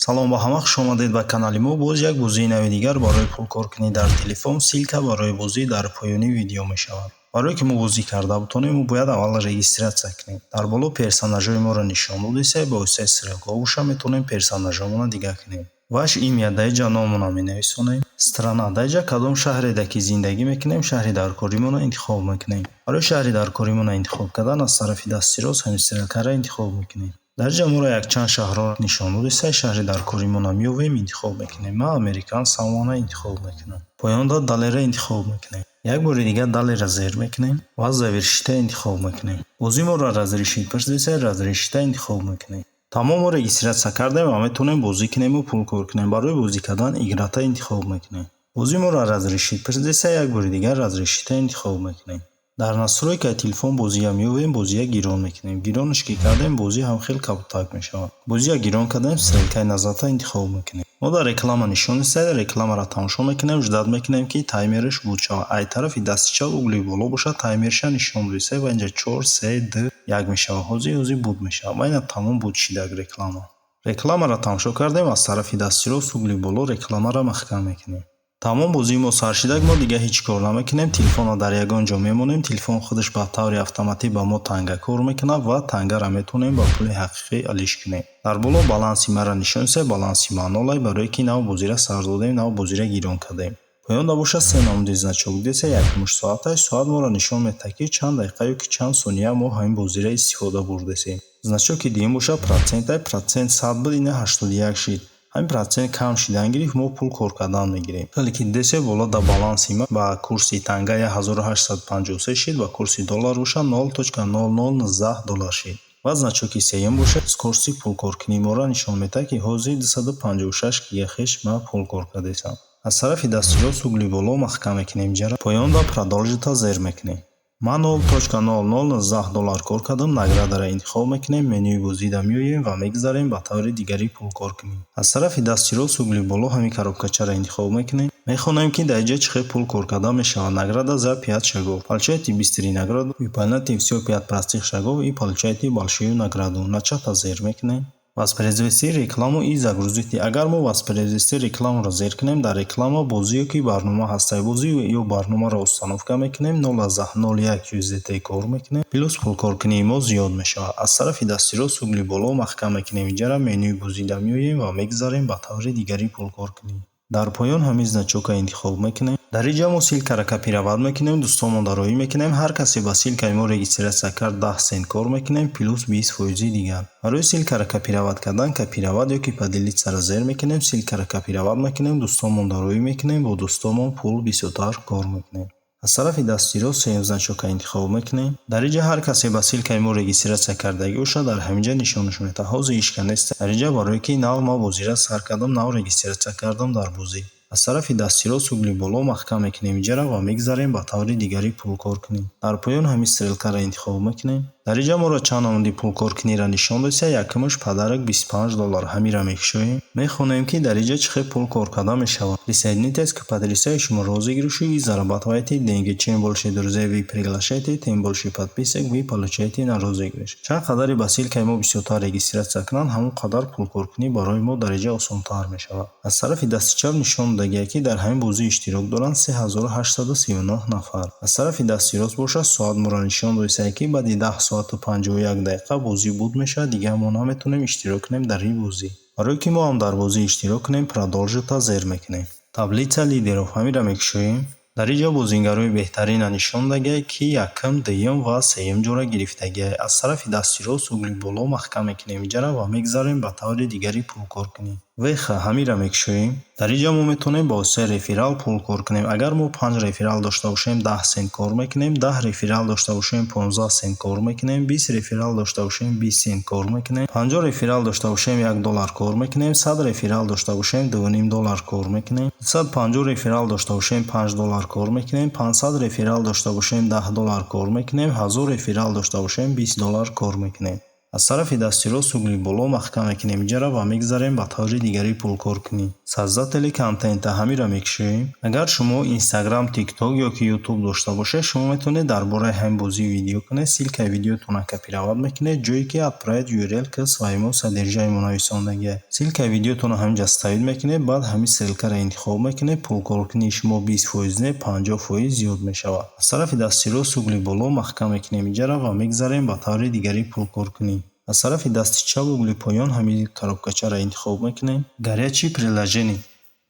салом ба ҳама хуш омадед ба канали мо. Боз як бозии нави дигар барои пулкоркунӣ дар телефон силка барои бозӣ дар поёни видео мешавад. Барое ки мо бозӣ карда бутонем, мо бояд аввал регистратсия кунем. Дар боло персонажҳои моро нишон додиса, бо воситаи стрелкҳо боша метавонем персонажҳоамона дига кунем. Ваш имя даиҷа номона менависонем. Страна даиҷа кадом шаҳреда ки зиндагӣ мекунем, шаҳри дар коримона интихоб мекунем. Барои шаҳри дар коримона интихоб кардан аз тарафи дасти рост ҳамин стрелкаро интихоб мекунем. даиҷа моро якчанд шаҳрро нишон додиса, шаҳри дар коримона меёвем, интихоб мекунем. ман Американ Самоана интихоб мекунам. поёнда далера интихоб мекунем. як бори дигар далера зер мекунем ва завершита интихоб мекунем. бозӣ моро разрешит пурсиса, разрешита интихоб мекунем. тамом мо регистратсия кардем ва метавонем бозӣ кунем ва пул кор кунем. барои бозӣ кардан играта интихоб мекунем. бозӣ моро разрешит пурсиса, як бори дигар разрешита интихоб мекунем. дар настройкаи телефон бозия меёбем, бозия гирон мекунем. гиронаш ки кардем, бозӣ ҳам хел кабутак мешавад. бозия гирон кардем, стрелкаи назарта интихоб мекунем. мо дар реклама нишон истода, рекламаро тамошо мекунем, ждат мекунем ки таймераш буд шавад. ай тарафи дасти чап угли боло бошад, таймерша нишон додиса ва инҷа 4 3 2 1 мешавад. ҳозир буд мешавад. ва ина тамом буд шидаг реклама. рекламаро тамошо кардем, аз тарафи дасти рост угли боло рекламаро маҳкам мекунем. тамом бозии мо сар шидаг, мо дига ҳеҷ кор намекунем. телефонро дар ягон ҷо мемонем. телефон худаш ба таври автоматӣ ба мо танга кор мекунад ва тангаро метавонем ба пули ҳақиқӣ алиш кунем. дар боло баланси маро нишон истода, баланси маънолай, барое ки нав бозиро сар додем, нав бозиро гирон кардем. поёнда боша се намуди значок диса, якмуш соаташ соат моро нишон медиҳад ки чанд дақиқа ё ки чанд сония мо ҳамин бозиро истифода бурдесем. значоки дуюм боша процентай, процент 100 буд, ина 81 шид. ҳамин процент кам шидан гирифт, мо пул кор кардан мегирем. вале ки десе боло да баланси ма ба курси танга 1853 шид, ба курси доллар боша 0.0019 доллар шид. ва значоки сеюм боша курси пулкоркунӣ моро нишон медиҳад ки ҳозир 256 гигахеш ма пул кор кардесам. аз тарафи дасти рост угли боло маҳкам мекунем ҷара. поёнда продолжита зер мекунем. ман 0.0019 доллар кор кардам. наградаро интихоб мекунем, менюи бозида меоем ва мегзарем ба таври дигари пулкоркунӣ. аз тарафи дасти рост угли боло ҳамин коробкачаро интихоб мекунем. мехонем ки дар ҷа чӣ хел пул кор кардан мешавад. награда за 5 шагов, получаете бистрый награду, выполняйте всё 5 простых шагов и получаете большую награду. начата зер мекунем. воспроизвести рекламу и загрузите. агар мо воспроизвести рекламаро зер кунем, дар реклама бозӣ ё ки барнома ҳастаи бозӣ ё барномаро установка мекунем, 0.01 USDT кор мекунем, плюс пулкоркунии мо зиёд мешавад. аз тарафи дасти рост угли боло маҳкам мекунем. инҷара менюи бозида меоем ва мегзарем ба таври дигари пулкоркунӣ. дар поён ҳамин значокро интихоб мекунем. дар инҷа мо силкаро копировать мекунем, дӯстонмон роҳӣ мекунем. ҳар касе ба силкаи мо регистратсия кард 10 сент кор мекунем, плюс 20% дигар. барои силкаро копировать кардан, копировать ё ки поделитсаро зер мекунем, силкаро копировать мекунем, дӯстонмон роҳӣ мекунем, бо дӯстонмон пул бисёртар кор мекунем. аз тарафи дасти рост сеюм значокро интихоб мекунем. дар инҷа ҳар касе ба силкаи мо регистратсия кардагӣ бошад, дар ҳаминҷа нишонаш медиҳад. ҳозир ишка нест. дар инҷа барое ки нав ма бозиро сар кардам, нав регистратсия кардам дар бозӣ. аз тарафи дасти рост угли боло маҳкам мекунем инҷара ва мегзарем ба таври дигари пулкоркунӣ. дар поён ҳамин стрелкаро интихоб мекунем. дар инҷа моро чанд намуди пулкоркуниро нишон дода, якумш падарак 25 доллар. ҳамиро мекушоем. мехонем ки дар инҷа чӣ хел пул кор кардан мешавад. присоединитесь к потрясающему розыгрышу и зарабатывайте деньги. чем больше друзей вы приглашаете, тем больше подписок вы получаете на розыгрыш. чанд қадари ба силкаи мо бисёртар регистратсия кунанд, ҳамон қадар пулкоркунӣ барои мо дар инҷа осонтар мешавад. аз тарафи дасти чап нишон додагие ки дар ҳамин бозӣ иштирок доранд 3839 нафар. аз тарафи дасти рост боша соат моро нишон додиса ки баъди 10 соату 51 дақиқа бозӣ буд мешавад, дигар мо наметавонем иштирок кунем дар ин бозӣ. барое ки мо ҳам дар бозӣ иштирок кунем, продолжита зер мекунем. таблица лидеров ҳамиро мекушоем. дар инҷа бозингарои беҳтарина нишон додагие ки якум, дуюм ва сеюм ҷора гирифтагие. аз тарафи дасти рост угли боло маҳкам мекунем инҷара ва мегзарем ба таври дигари пулкоркунӣ. веха ҳамиро мекушоем. дар инҷа мо метавонем ба воситаи реферал пул кор кунем. агар мо 5 реферал дошта бошем 10 сент кор мекунем, 10 реферал дошта бошем 15 сент кор мекунем, 20 реферал дошта бошем 20 сент кор мекунем, 50 реферал дошта бошем 1 доллар кор мекунем, 100 реферал дошта бошем 2.5 доллар кор мекунем, 250 реферал дошта бошем 5 доллар кор мекунем, 500 реферал дошта бошем 10 доллар кор мекунем, 1000 реферал дошта бошем 20 доллар кор мекунем. аз тарафи дасти рост угли боло маҳкам мекунем инҷара ва мегзарем ба таври дигари пулкоркунӣ. создатели контента ҳамира мекушем. Агар шумо Instagram, TikTok ёки YouTube дошта бошед, шумо метавонед дар бораи ҳамин бозӣ видео кунед. Ссилкаи видеотона копировать мекунед, ҷое ки отправить URL ки своему содержаниему нависондагӣ. Ссилкаи видеотона ҳаминҷа ставид мекунед, баъд ҳамин ссилкаро интихоб мекунед. Пулкоркунии шумо 20% не 50% зиёд мешавад. аз тарафи дасти рост угли боло маҳкам мекунем инҷаро ва мегзарем ба таври дигари пулкоркунӣ. аз тарафи дасти чап угли поён ҳамин коробкачаро интихоб мекунем. Горячие приложения.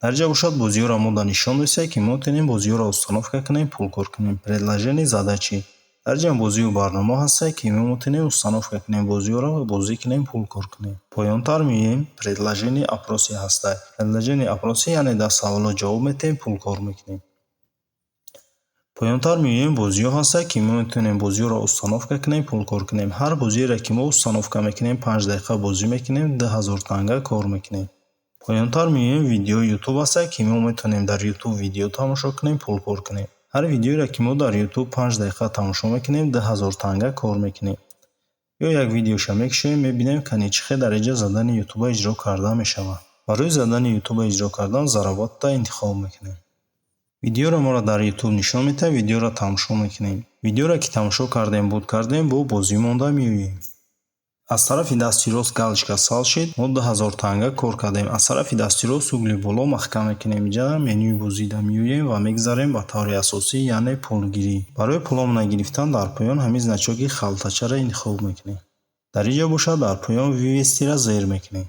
дар ҷа бошад бозиёро мода нишон месаҳад ки мо метавонем бозиёро установка кунем, пулкор кунем. Приложение задачи. дар ҷа бозию барнома ҳастад ки мо метавонем установка кунем бозиёро ва бозӣ кунем, пулкор кунем. поёнтар меоем предложение опроси ҳастад. предложение опроси яъне дар саволо ҷавоб метаҳем, пулкор мекунем. поёнтар меоем бозиё ҳастад ки мо метавонем бозиёро установка кунем, пулкор кунем. ҳар бозиеро ки мо установка мекунем 5 дақиқа бозӣ мекунем, 2000 танга кор мекунем. поёнтар меоем видео YouTube ҳастад ки мо метавонем дар YouTube видео тамошо кунем, пулкор кунем. ҳар видеоро ки мо дар YouTube 5 дақиқа тамошо мекунем, 2000 танга кор мекунем. ё як видеоша мекушем, мебинем кани чӣ хел дараҷа задани YouTube иҷро карда мешавад. барои задани YouTube иҷро кардан заработта интихоб мекунем. видеоро моро дар YouTube нишон медиҳад, видеоро тамошо мекунем. видеоро ки тамошо кардем, буд кардем, бо бозӣ монда меоем. аз тарафи дасти рост галочка сал шид, мо 2000 танга кор кардем. аз тарафи дасти рост угли боло маҳкам мекунем. инҷа менюи бозида меоем ва мегзарем ба таври асосӣ, яъне пулгирӣ. барои пуломона гирифтан дар поён ҳамин значоки халтачаро интихоб мекунем. дар инҷа бошад дар поён вивестиро зер мекунем.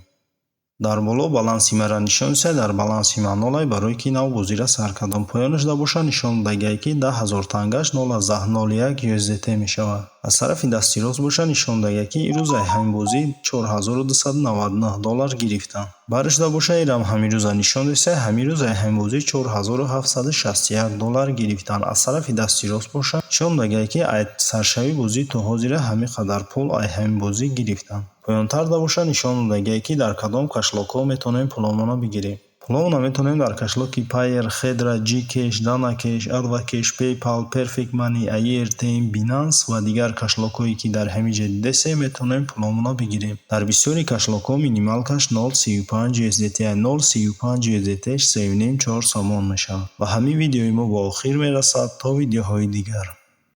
дар боло балансимаро нишон месаҳад, дар балансима нолай барое ки нав бозиро сар кардам. поёнашда бошад нишон додагие ки 10000 тангаш 0,01 USDT мешавад. аз тарафи дасти рост бошад нишон додагие ки ирӯза ҳамин бозӣ $4299 гирифтам. баришда бошад ирам ҳамин рӯза нишон месаҳад, ҳамин рӯза ҳамин бозӣ $4761 гирифтан. аз тарафи дасти рост бошад нишон додагие ки ай саршави бозӣ то ҳозира ҳамин қадар пул ай ҳамин бозӣ гирифтам. поёнтарда бошад нишон додагие ки дар кадом кашлокҳо метавонем пуломона бигирем. пуломона метавонем дар кашлоки Payeer, Khedra, Gcash, Danacash, Advocash, PayPal, Perfect Money, Airtime, Binance ва дигар кашлокҳое ки дар ҳамин ҷо дидасем метавонем пуломона бигирем. дар бисёри кашлокҳо минимал каш 0.35 USDT, 0.35 USDT 3.4 сомон мешавад. ва ҳамин видеои мо ба охир мерасад. То видеоҳои дигар.